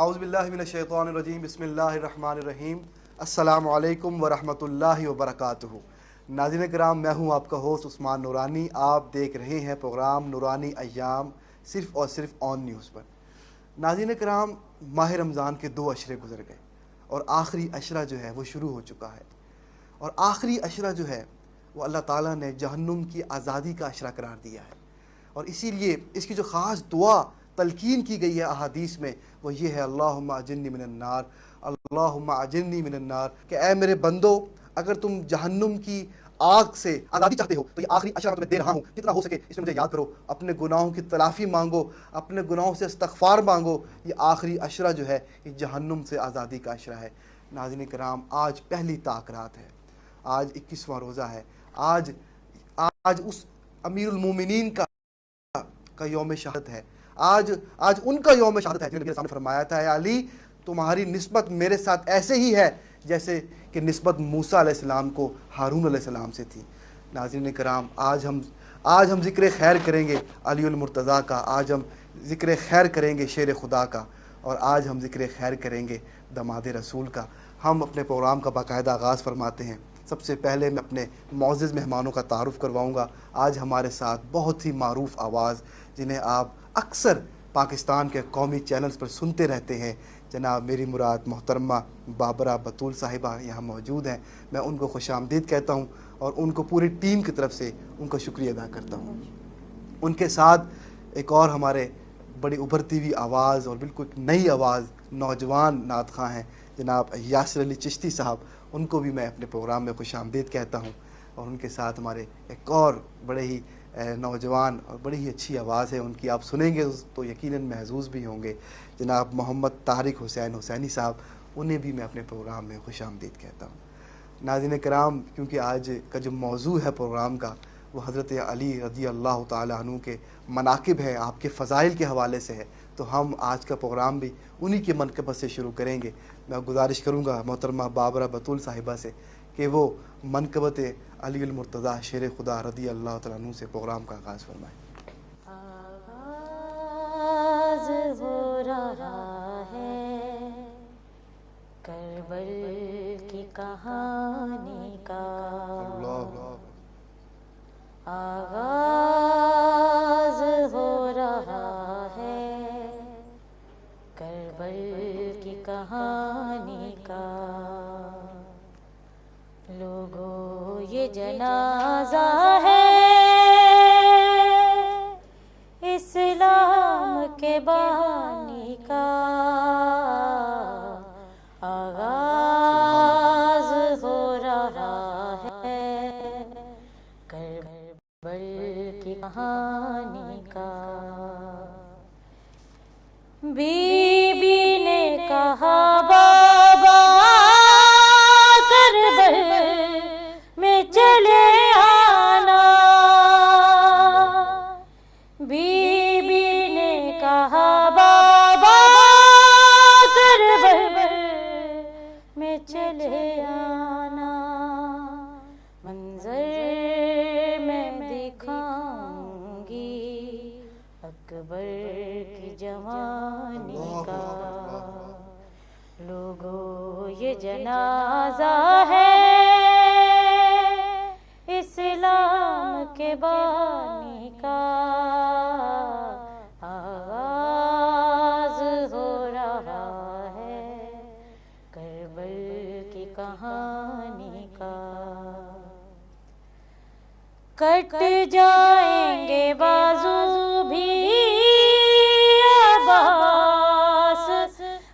اعوذ باللہ من الشیطان الرجیم، بسم اللہ الرحمن الرحیم۔ السلام علیکم ورحمۃ اللہ وبرکاتہ۔ ناظرین کرام، میں ہوں آپ کا ہوسٹ عثمان نورانی۔ آپ دیکھ رہے ہیں پروگرام نورانی ایام صرف اور صرف آن نیوز پر۔ ناظرین کرام، ماہ رمضان کے 2 عشرے گزر گئے اور آخری عشرہ جو ہے وہ شروع ہو چکا ہے، اور آخری عشرہ جو ہے وہ اللہ تعالیٰ نے جہنم کی آزادی کا عشرہ قرار دیا ہے، اور اسی لیے اس کی جو خاص دعا تلقین کی گئی ہے احادیث میں وہ یہ ہے، اللہم اجرنی من النار، اللہم اجرنی من النار، کہ اے میرے بندو، اگر تم جہنم کی آگ سے آزادی چاہتے ہو تو یہ آخری عشرہ تمہیں دے رہا ہوں، جتنا ہو سکے اس میں مجھے یاد کرو، اپنے گناہوں کی تلافی مانگو، اپنے گناہوں سے استغفار مانگو۔ یہ آخری عشرہ جو ہے یہ جہنم سے آزادی کا عشرہ ہے۔ ناظرین کرام، آج پہلی طاق رات ہے، آج 21واں روزہ ہے، آج اس امیر المومنین کا یوم شہادت ہے، آج ان کا یوم شہادت ہے جنہوں نے نبی نے فرمایا تھا، اے علی تمہاری نسبت میرے ساتھ ایسے ہی ہے جیسے کہ نسبت موسیٰ علیہ السلام کو ہارون علیہ السلام سے تھی۔ ناظرین کرام، آج ہم ذکر خیر کریں گے علی المرتضیٰ کا، آج ہم ذکر خیر کریں گے شیر خدا کا، اور آج ہم ذکر خیر کریں گے دماد رسول کا۔ ہم اپنے پروگرام کا باقاعدہ آغاز فرماتے ہیں۔ سب سے پہلے میں اپنے معزز مہمانوں کا تعارف کرواؤں گا۔ آج ہمارے ساتھ بہت ہی معروف آواز جنہیں آپ اکثر پاکستان کے قومی چینلز پر سنتے رہتے ہیں، جناب میری مراد محترمہ بابرہ بطول صاحبہ یہاں موجود ہیں۔ میں ان کو خوش آمدید کہتا ہوں اور ان کو پوری ٹیم کی طرف سے ان کا شکریہ ادا کرتا ہوں۔ ان کے ساتھ ایک اور ہمارے بڑی ابھرتی ہوئی آواز اور بالکل نئی آواز نوجوان نعت خواں ہیں جناب یاسر علی چشتی صاحب، ان کو بھی میں اپنے پروگرام میں خوش آمدید کہتا ہوں۔ اور ان کے ساتھ ہمارے ایک اور بڑے ہی نوجوان اور بڑی ہی اچھی آواز ہے ان کی، آپ سنیں گے تو یقیناً محظوظ بھی ہوں گے، جناب محمد طارق حسین حسینی صاحب، انہیں بھی میں اپنے پروگرام میں خوش آمدید کہتا ہوں۔ ناظرین کرام، کیونکہ آج کا جو موضوع ہے پروگرام کا وہ حضرت علی رضی اللہ تعالیٰ عنہ کے مناقب ہے، آپ کے فضائل کے حوالے سے ہے، تو ہم آج کا پروگرام بھی انہی کے منقبت سے شروع کریں گے۔ میں گزارش کروں گا محترمہ بابرہ بطول صاحبہ سے کہ وہ منقبت علی المرتضیٰ شیر خدا رضی اللہ تعالیٰ عنہ سے پروگرام کا آغاز فرمائیں۔ آغاز ہو رہا ہے کربل کی کہانی کا، آغاز ہو رہا ہے کربل کی کہانی کا، لوگوں یہ جنازہ ہے اسلام کے بانی کا، آغاز ہو رہا ہے کربل کی کہانی کا۔ بی بی نے کہا بابا کربل میں چلے آنا، بی بی نے کہا بابا کربل میں چلے آنا، منظر میں دکھاؤں گی اکبر کی جوانی کا، لوگوں یہ جنازہ ہے اسلام کے بانی کا، آغاز ہو رہا ہے کربل کی کہانی کا، کٹ جائیں گے بازو بھی عباس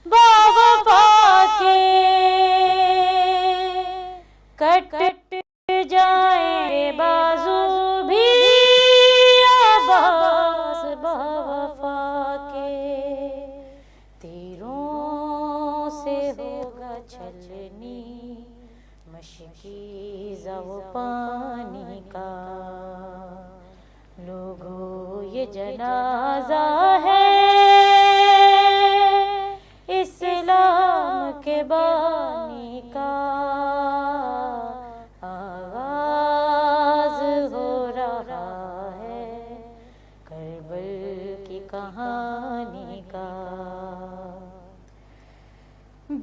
باوفا کے، کٹ جائیں گے بازو بھی عباس باوفا کے، تیروں سے ہوگا چھلنی مشکیزہ و پانی کا، لوگوں یہ جنازہ ہے اسلام کے بانی کا، آغاز ہو رہا ہے کربل کی کہانی کا،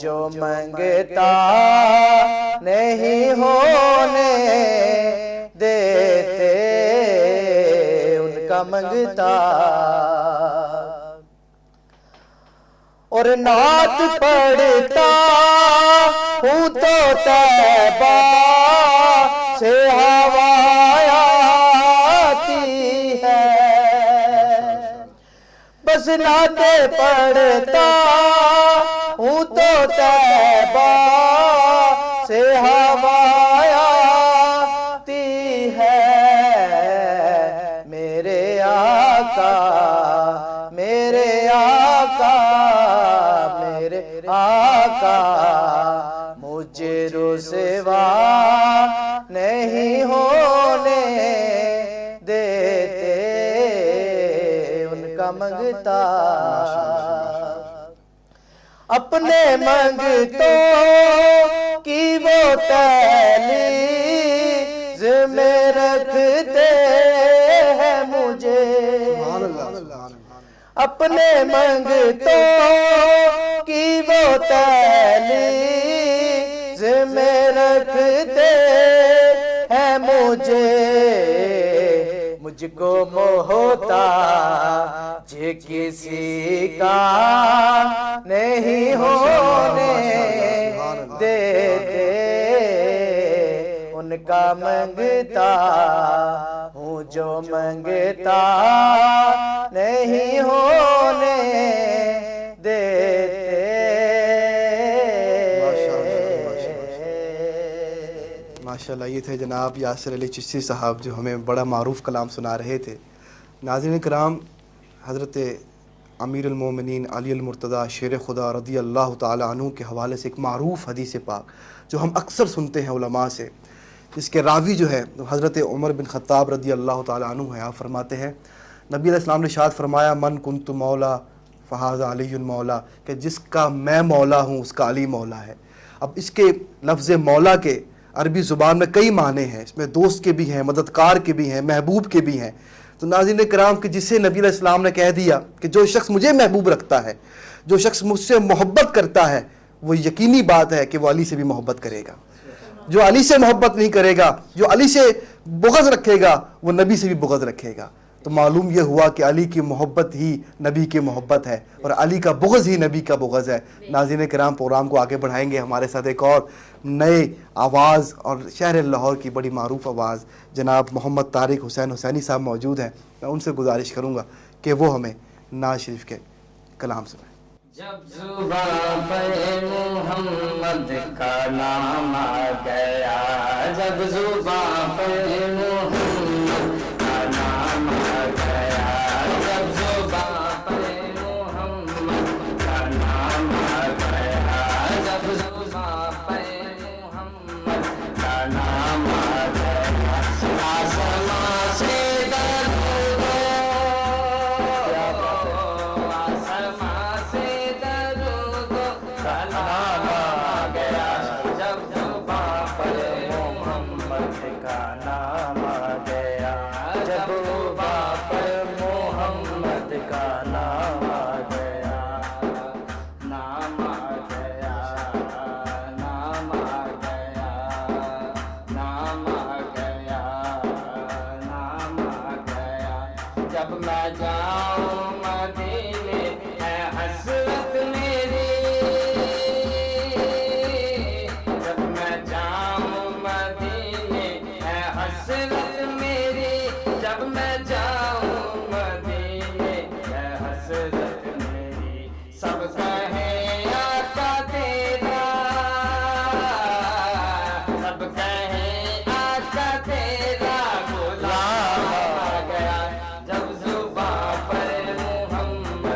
جو منگتا نہیں ہونے دیتے ان کا منگتا، اور نعت پڑھتا ہوں تو طیبہ سے ہوا آتی ہے، بس نعتیں پڑھتا ہوں تو طیبہ سے ہوا آتی ہے، میرے آقا میرے آقا میرے آقا مجھے رسوا نہیں ہونے دیتے ان کا منگتا، اپنے منگتوں کی وہ تحلیز میں رکھتے ہیں مجھے، اپنے منگتوں کی وہ تحلیز میں رکھتے ہیں مجھے، مجھ کو محتاج کسی کا نہیں ہونے دیتے ان کا منگتا ہوں، جو منگتا نہیں ہونے دیتے۔ ماشاءاللہ، یہ تھے جناب یاسر علی چشتی صاحب جو ہمیں بڑا معروف کلام سنا رہے تھے۔ ناظرین کرام، حضرت امیر المومنین علی المرتضیٰ شیر خدا رضی اللہ تعالیٰ عنہ کے حوالے سے ایک معروف حدیث پاک جو ہم اکثر سنتے ہیں علماء سے، جس کے راوی جو ہے حضرت عمر بن خطاب رضی اللہ تعالیٰ عنہ ہے۔ آپ فرماتے ہیں نبی علیہ السلام نے ارشاد فرمایا من کنت مولا فہذا علی مولا، کہ جس کا میں مولا ہوں اس کا علی مولا ہے۔ اب اس کے لفظ مولا کے عربی زبان میں کئی معنی ہیں، اس میں دوست کے بھی ہیں، مددگار کے بھی ہیں، محبوب کے بھی ہیں۔ تو ناظرین کرام کہ جسے نبی علیہ السلام نے کہہ دیا کہ جو شخص مجھے محبوب رکھتا ہے، جو شخص مجھ سے محبت کرتا ہے، وہ یقینی بات ہے کہ وہ علی سے بھی محبت کرے گا۔ جو علی سے محبت نہیں کرے گا، جو علی سے بغض رکھے گا، وہ نبی سے بھی بغض رکھے گا۔ تو معلوم یہ ہوا کہ علی کی محبت ہی نبی کی محبت ہے اور علی کا بغض ہی نبی کا بغض ہے۔ ناظرین کرام، پروگرام کو آگے بڑھائیں گے، ہمارے ساتھ ایک اور نئے آواز اور شہر لاہور کی بڑی معروف آواز جناب محمد طارق حسین حسینی صاحب موجود ہیں۔ میں ان سے گزارش کروں گا کہ وہ ہمیں نعت شریف کے کلام سنائیں۔ جب زباں پر محمد کا نام آ گیا، جب زباں پر محمد کا نام آ گیا، جب زباں پر محمد کا نام آ گیا، جب زباں پر محمد کا نام آ گیا، آسمان سے جب میں جاؤں مدینے ہے حسرت میری، جب میں جاؤں مدینے ہے حسرت میری، جب میں جاؤں مدینے ہے حسرت میری، سب کہیں آقا تیرا، سب کہیں آقا تیرا غلام آ گیا، جب زباں پر محمد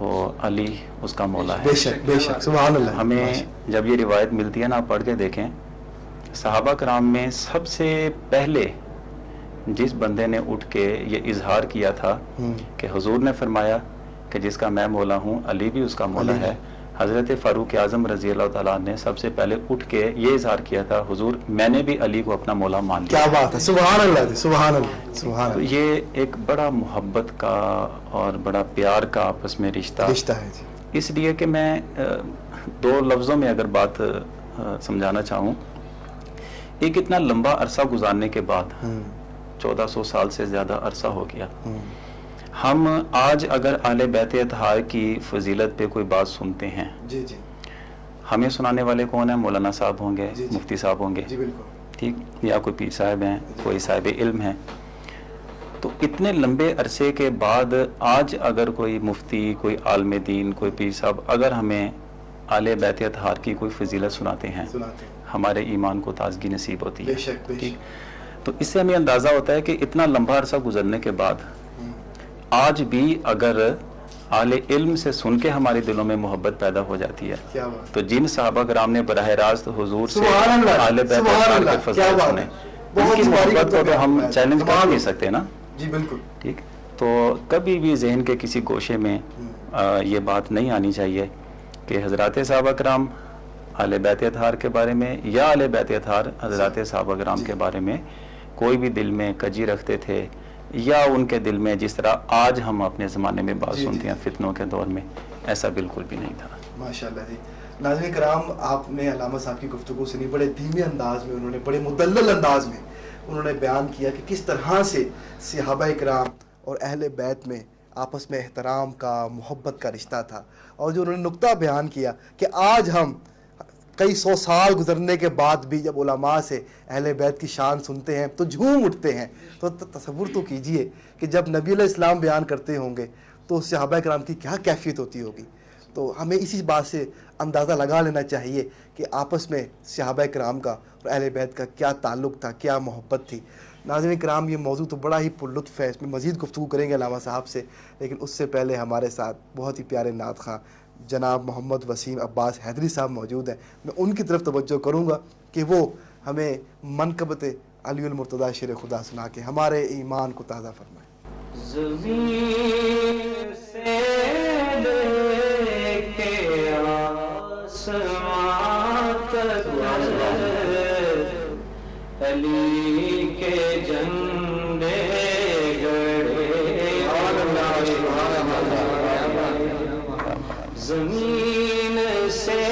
تو علی اس کا مولا ہے. بے شک بے شک، سبحان اللہ. ہمیں جب یہ روایت ملتی ہے نا، آپ پڑھ کے دیکھیں، صحابہ کرام میں سب سے پہلے جس بندے نے اٹھ کے یہ اظہار کیا تھا کہ حضور نے فرمایا کہ جس کا میں مولا ہوں علی بھی اس کا مولا ہے، حضرت فاروق اعظم رضی اللہ تعالیٰ نے سب سے پہلے اٹھ کے یہ اظہار کیا تھا، حضور میں نے بھی علی کو اپنا مولا مان لیا. کیا بات ہے، سبحان اللہ سبحان اللہ سبحان تو اللہ. یہ ایک بڑا محبت کا اور بڑا پیار کا آپس میں رشتہ ہے جی. اس لیے کہ میں دو لفظوں میں اگر بات سمجھانا چاہوں، ایک اتنا لمبا عرصہ گزارنے کے بعد 1400 سال سے زیادہ عرصہ ہو گیا، ہم آج اگر اہل بیت اطہار کی فضیلت پہ کوئی بات سنتے ہیں، جی جی ہمیں سنانے والے کون ہیں؟ مولانا صاحب ہوں گے، جی جی. مفتی صاحب ہوں گے، جی بالکل ٹھیک، یا کوئی پیر صاحب ہیں، کوئی صاحب علم ہیں. تو اتنے لمبے عرصے کے بعد آج اگر کوئی مفتی، کوئی عالم دین، کوئی پیر صاحب اگر ہمیں اہل بیت اطہار کی کوئی فضیلت سناتے ہیں، سناتے ہیں. ہمارے ایمان کو تازگی نصیب ہوتی ہے. بے شک بے ٹھیک، شک. تو اس سے ہمیں اندازہ ہوتا ہے کہ اتنا لمبا عرصہ گزرنے کے بعد آج بھی اگر اہل علم سے سن کے ہمارے دلوں میں محبت پیدا ہو جاتی ہے، کیا بات. تو جن صحابہ کرام نے براہ راست حضور سے سبحان اللہ، اہل بیت سبحان اطہار اللہ، کے کیا فضائل بات سنے، ہے. ان بہت کی باری محبت کو تو ہم بات ہے. چیلنج کر سبحان نہیں اللہ. سکتے نا. جی بالکل. ٹھیک، تو کبھی بھی ذہن کے کسی گوشے میں یہ بات نہیں آنی چاہیے کہ حضرات صحابہ کرام اہل بیت اطہار کے بارے میں یا اہل بیت اطہار حضرات صحابہ کرام کے بارے میں کوئی بھی دل میں کجی رکھتے تھے، یا ان کے دل میں جس طرح آج ہم اپنے زمانے میں بات سنتے ہیں فتنوں کے دور میں، ایسا بالکل بھی نہیں تھا. ماشاءاللہ جی. ناظرین کرام، آپ نے علامہ صاحب کی گفتگو سنی، بڑے دھیمے انداز میں انہوں نے، بڑے مدلل انداز میں انہوں نے بیان کیا کہ کس طرح سے صحابہ کرام اور اہل بیت میں آپس میں احترام کا، محبت کا رشتہ تھا. اور جو انہوں نے نقطہ بیان کیا کہ آج ہم کئی سو سال گزرنے کے بعد بھی جب علماء سے اہل بیت کی شان سنتے ہیں تو جھوم اٹھتے ہیں. تو تصور تو کیجئے کہ جب نبی علیہ السلام بیان کرتے ہوں گے تو صحابہ کرام کی کیا کیفیت ہوتی ہوگی. تو ہمیں اسی بات سے اندازہ لگا لینا چاہیے کہ آپس میں صحابہ کرام کا اور اہل بیت کا کیا تعلق تھا، کیا محبت تھی. ناظرین کرام، یہ موضوع تو بڑا ہی پرلطف ہے، اس میں مزید گفتگو کریں گے علامہ صاحب سے، لیکن اس سے پہلے ہمارے ساتھ بہت ہی پیارے نعت خواں جناب محمد وسیم عباس حیدری صاحب موجود ہیں. میں ان کی طرف توجہ کروں گا کہ وہ ہمیں منقبت علی المرتضیٰ شیر خدا سنا کے ہمارے ایمان کو تازہ فرمائیں. زمین سے لے کے آسمان تک علی کے جھنڈے گڑے، زمین سے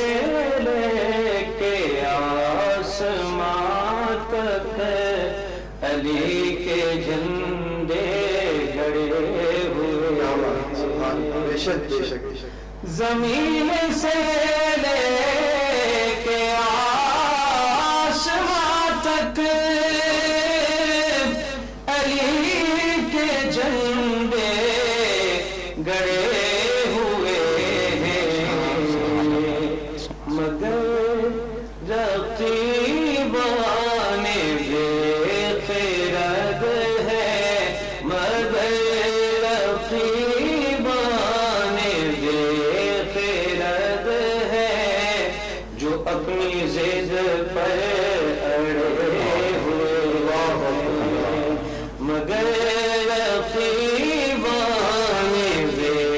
لے کے آسمان تک علی کے جھنڈے گڑے ہوئے، زمین سے لے کے آسمان تک علی کے جھنڈے گڑے ہوئے ہیں، مگر رقیبان بے خرد ہے، مگر رقیبان بے خرد ہے، جو اپنی ضد پر اڑے ہوئے ہیں، مگر رقیبان بے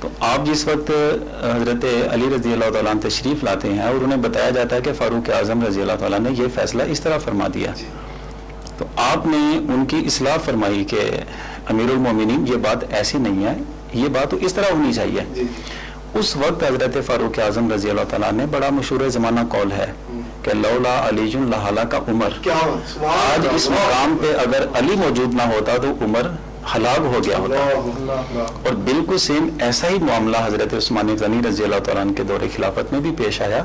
تو آپ جس وقت حضرت علی رضی اللہ تعالیٰ عنہ تشریف لاتے ہیں اور انہیں بتایا جاتا ہے کہ فاروق اعظم رضی اللہ تعالیٰ نے یہ فیصلہ اس طرح فرما دیا، تو آپ نے ان کی اصلاح فرمائی کہ امیر المومنین یہ بات ایسی نہیں ہے، یہ بات تو اس طرح ہونی چاہیے۔ اس وقت حضرت فاروق اعظم رضی اللہ تعالیٰ نے بڑا مشہور زمانہ قول ہے کہ لولا علی لہلک عمر، آج اس مقام پہ اگر علی موجود نہ ہوتا تو عمر ہلاک ہو گیا ہوتا۔ اور بالکل سیم ایسا ہی معاملہ حضرت عثمان غنی رضی اللہ تعالیٰ عنہ کے دور خلافت میں بھی پیش آیا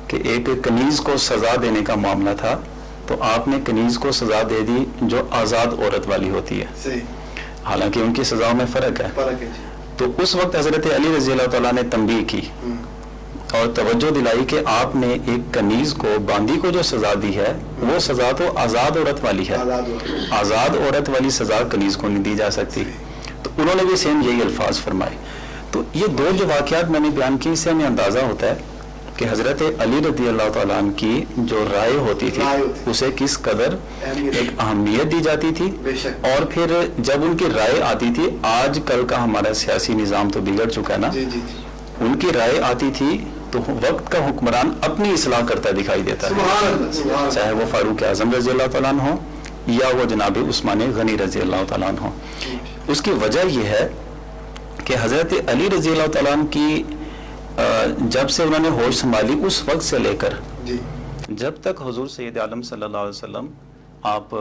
کہ ایک کنیز کو سزا دینے کا معاملہ تھا، تو آپ نے کنیز کو سزا دے دی جو آزاد عورت والی ہوتی ہے، حالانکہ ان کی سزاؤں میں فرق ہے۔ تو اس وقت حضرت علی رضی اللہ تعالیٰ نے تنبیہ کی اور توجہ دلائی کہ آپ نے ایک کنیز کو، باندی کو جو سزا دی ہے وہ سزا تو آزاد عورت والی ہے، آزاد عورت والی سزا کنیز کو نہیں دی جا سکتی۔ تو انہوں نے بھی سیم یہی الفاظ فرمائے۔ تو یہ دو جو واقعات میں نے بیان کی، اس سے ہمیں اندازہ ہوتا ہے کہ حضرت علی رضی اللہ تعالیٰ عنہ کی جو رائے ہوتی تھی اسے کس قدر ایک اہمیت دی جاتی تھی، اور پھر جب ان کی رائے آتی تھی، آج کل کا ہمارا سیاسی نظام تو بگڑ چکا ہے نا، ان کی رائے آتی تھی تو وقت کا حکمران اپنی اصلاح کرتا دکھائی دیتا ہے، چاہے وہ فاروق اعظم رضی اللہ تعالیٰ عنہ ہو یا وہ جناب عثمان غنی رضی اللہ تعالیٰ عنہ ہو۔ اس کی وجہ یہ ہے کہ حضرت علی رضی اللہ تعالیٰ عنہ کی جب سے انہوں نے ہوش سنبھالی اس وقت سے لے کر جب تک حضور سید عالم صلی اللہ علیہ وسلم آپ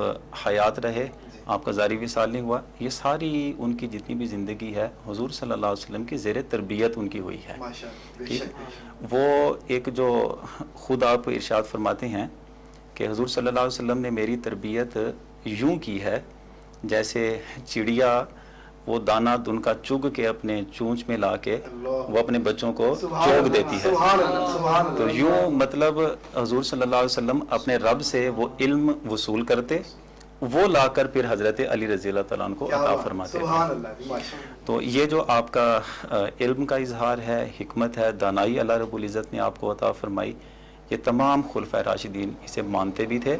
حیات رہے، آپ کا ظاہری وصال نہیں ہوا، یہ ساری ان کی جتنی بھی زندگی ہے حضور صلی اللہ علیہ وسلم کی زیر تربیت ان کی ہوئی ہے۔ وہ ایک جو خود آپ ارشاد فرماتے ہیں کہ حضور صلی اللہ علیہ وسلم نے میری تربیت یوں کی ہے جیسے چڑیا وہ دانہ دن کا چگ کے اپنے چونچ میں لا کے وہ اپنے بچوں کو چوگ دیتی ہے، تو یوں مطلب حضور صلی اللہ علیہ وسلم اپنے رب سے وہ علم وصول کرتے، وہ لا کر پھر حضرت علی رضی اللہ تعالیٰ عنہ کو عطا فرماتے ہیں۔ تو یہ جو آپ کا علم کا اظہار ہے، حکمت ہے، دانائی اللہ رب العزت نے آپ کو عطا فرمائی، یہ تمام خلفائے راشدین اسے مانتے بھی تھے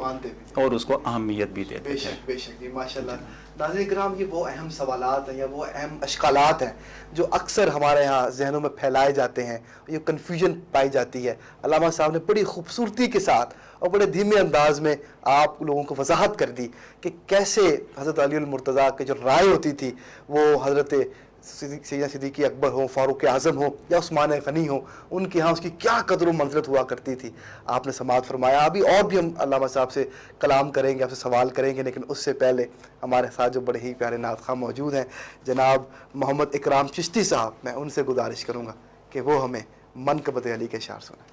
اور اس کو اہمیت بھی دیتے تھے۔ بے شک ماشاءاللہ۔ ناظرین کرام، یہ وہ اہم سوالات ہیں یا وہ اہم اشکالات ہیں جو اکثر ہمارے ہاں ذہنوں میں پھیلائے جاتے ہیں، یہ کنفیوژن پائی جاتی ہے۔ علامہ صاحب نے بڑی خوبصورتی کے ساتھ اور بڑے دھیمے انداز میں آپ لوگوں کو وضاحت کر دی کہ کیسے حضرت علی المرتضیٰ کی جو رائے ہوتی تھی وہ حضرت سیدنا صدیق اکبر ہوں، فاروق اعظم ہوں یا عثمان غنی ہوں، ان کے ہاں اس کی کیا قدر و منزلت ہوا کرتی تھی، آپ نے سماعت فرمایا۔ ابھی اور بھی ہم علامہ صاحب سے کلام کریں گے، آپ سے سوال کریں گے، لیکن اس سے پہلے ہمارے ساتھ جو بڑے ہی پیارے نعت خواہ موجود ہیں جناب محمد اکرام چشتی صاحب، میں ان سے گزارش کروں گا کہ وہ ہمیں منقبت علی کے اشعار سنائیں۔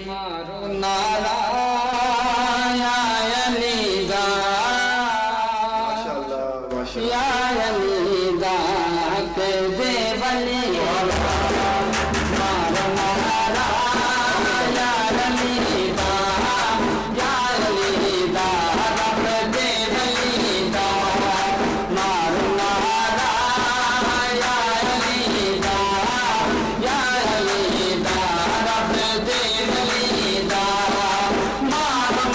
مارو نارا یا علی دا، یا علی دا کے دے ولی، مارو نارا یا علی دا، یا علی دا رب دے ولی دا، مارو نارا یا علی دا، یا علی دا رب دے ولی دا، مارو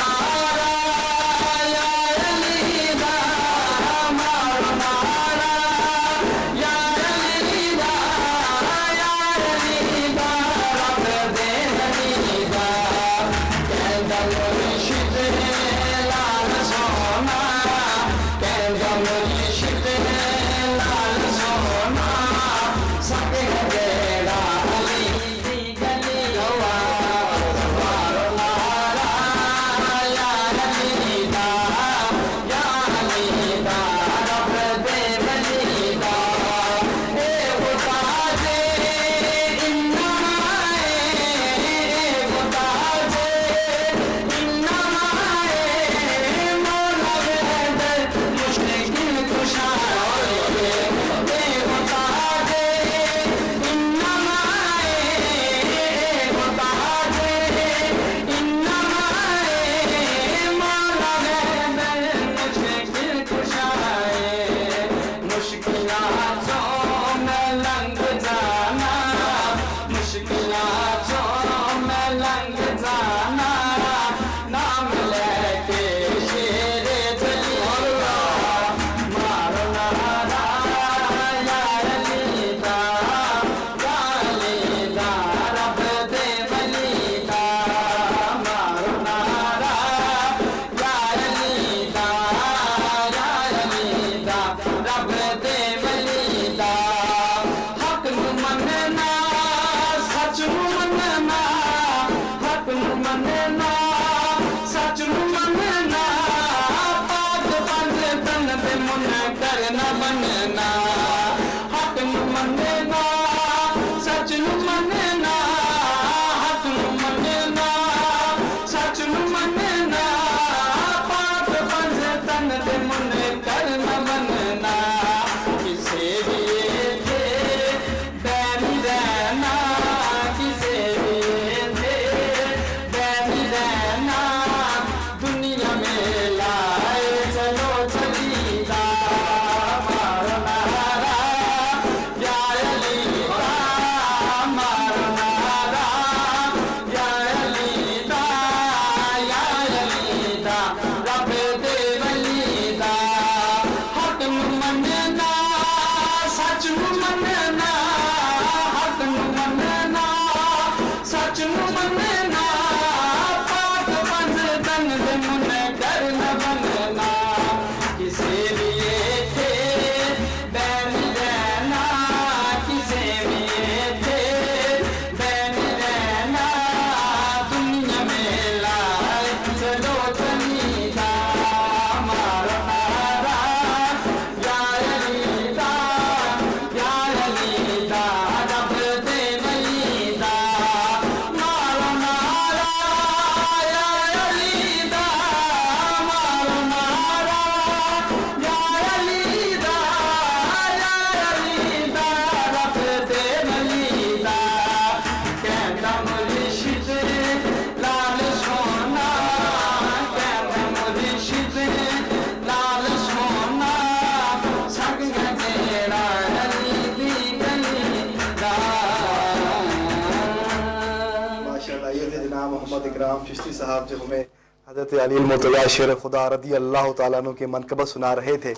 یہ تھے جناب محمد اکرام چشتی صاحب جو ہمیں حضرت علی المرتضیٰ شیر خدا رضی اللہ تعالیٰ عنہ کے منقبت سنا رہے تھے۔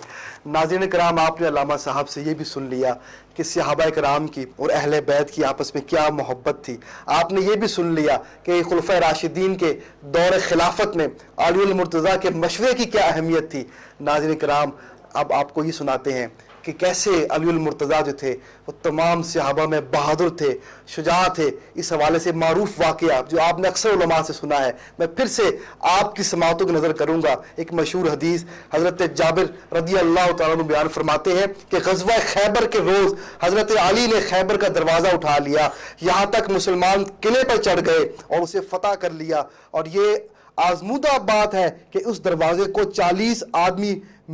ناظرین کرام، آپ نے علامہ صاحب سے یہ بھی سن لیا کہ صحابہ کرام کی اور اہل بیت کی آپس میں کیا محبت تھی۔ آپ نے یہ بھی سن لیا کہ خلفائے راشدین کے دور خلافت میں علی المرتضیٰ کے مشورے کی کیا اہمیت تھی۔ ناظرین کرام، اب آپ کو یہ سناتے ہیں کہ کیسے علی المرتضیٰ جو تھے وہ تمام صحابہ میں بہادر تھے، شجاع تھے۔ اس حوالے سے معروف واقعہ جو آپ نے اکثر علماء سے سنا ہے، میں پھر سے آپ کی سماعتوں کی نظر کروں گا۔ ایک مشہور حدیث حضرت جابر رضی اللہ تعالیٰ عنہ بیان فرماتے ہیں کہ غزوہ خیبر کے روز حضرت علی نے خیبر کا دروازہ اٹھا لیا، یہاں تک مسلمان قلعے پر چڑھ گئے اور اسے فتح کر لیا، اور یہ آزمودہ بات ہے کہ اس دروازے کو 40 آدمی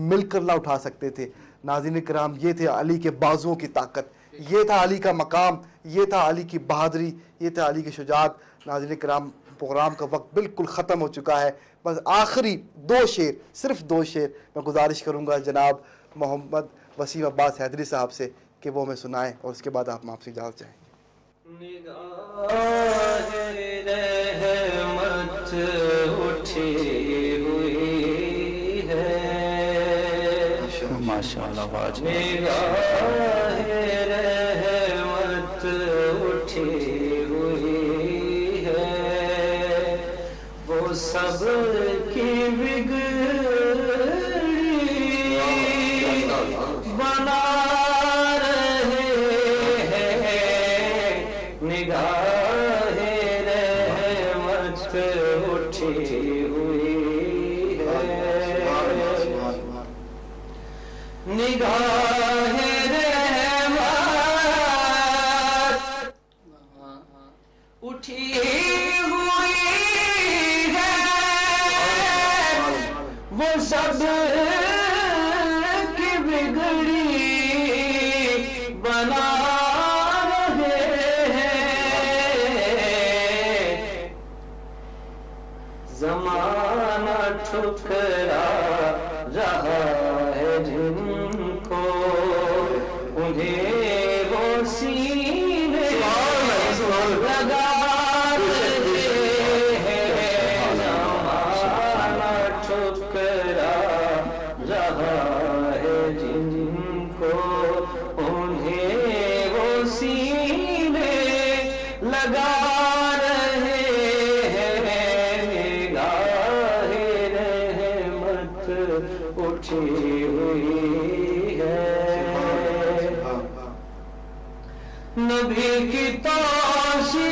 مل کر نہ اٹھا سکتے تھے۔ ناظرین کرام، یہ تھے علی کے بازوؤں کی طاقت، یہ تھا علی کا مقام، یہ تھا علی کی بہادری، یہ تھا علی کی شجاعت۔ ناظرین کرام، پروگرام کا وقت بالکل ختم ہو چکا ہے، بس آخری 2 شعر، صرف 2 شعر میں گزارش کروں گا جناب محمد وسیم عباس حیدری صاحب سے کہ وہ ہمیں سنائیں، اور اس کے بعد آپ سے اجازت چاہیں۔ نگاہ رحمت اٹھی ہوئی ہے، ماشاءاللہ واجب نگاہ رحمت اٹھی ہوئی ہے، وہ سب کی بگڑی بنا رہے ہیں، نگاہ رحمت اٹھی ہوئی ہے، نگاہ رحمت اٹھی ہوئی ہے، وہ سب کی بگڑی بنا رہے ہیں، زمانہ ٹھکرا رہا ہے جن کو، انہیں وہ سینے لگا رہے ہیں، زمانہ ٹھکرا رہا ہے جن کو، انہیں وہ سینے لگا رہے ہیں، نگاہ رحمت اٹھی ہوئی ہے، نبی کی توصیف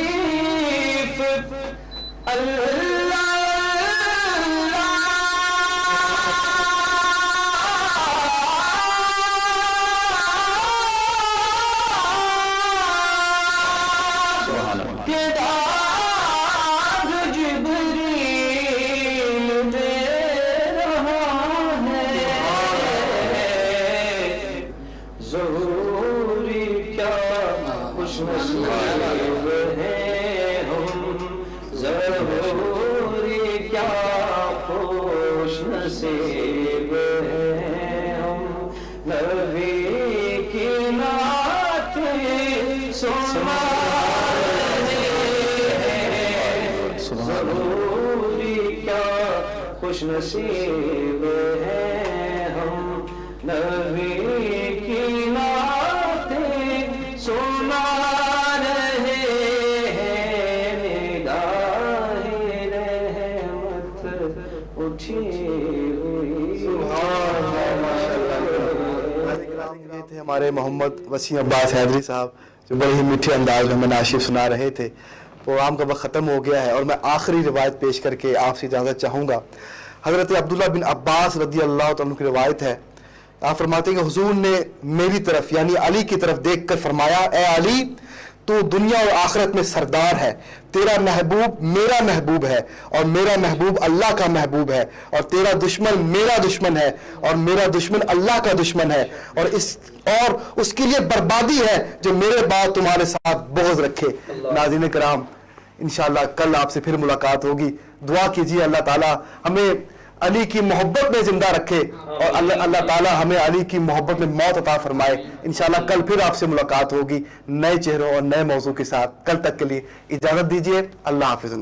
اللہ کے داد جبریل دے رہا ہے، ضروری کیا خوش نصیب ہیں ہم، ضروری کیا خوش نصیب ہیں ہم، نبی کی نعت سنا ضروری کیا خوش نصیب ہیں ہم، نبی کی نعتیں سنا رہے ہیں، نگاہ رحمت اٹھی ہوئی یہ تھے ہمارے محمد وسیم عباس حیدری صاحب جو بڑے ہی میٹھے انداز میں ہمیں ناشید سنا رہے تھے۔ پروگرام کا وقت ختم ہو گیا ہے اور میں آخری روایت پیش کر کے آپ سے اجازت چاہوں گا۔ حضرت عبداللہ بن عباس رضی اللہ تعالیٰ عنہ کی روایت ہے، آپ فرماتے ہیں کہ حضور نے میری طرف یعنی علی کی طرف دیکھ کر فرمایا، اے علی، تو دنیا اور آخرت میں سردار ہے، تیرا محبوب میرا محبوب ہے، اور میرا محبوب اللہ کا محبوب ہے، اور تیرا دشمن میرا دشمن ہے، اور میرا دشمن اللہ کا دشمن ہے، اور اس کے لیے بربادی ہے جو میرے بعد تمہارے ساتھ بغض رکھے۔ ناظرین کرام، انشاءاللہ کل آپ سے پھر ملاقات ہوگی۔ دعا کیجیے اللہ تعالیٰ ہمیں علی کی محبت میں زندہ رکھے اور اللہ تعالی ہمیں علی کی محبت میں موت عطا فرمائے. انشاءاللہ کل پھر آپ سے ملاقات ہوگی نئے چہروں اور نئے موضوع کے ساتھ. کل تک کے لیے اجازت دیجیے. اللہ حافظ.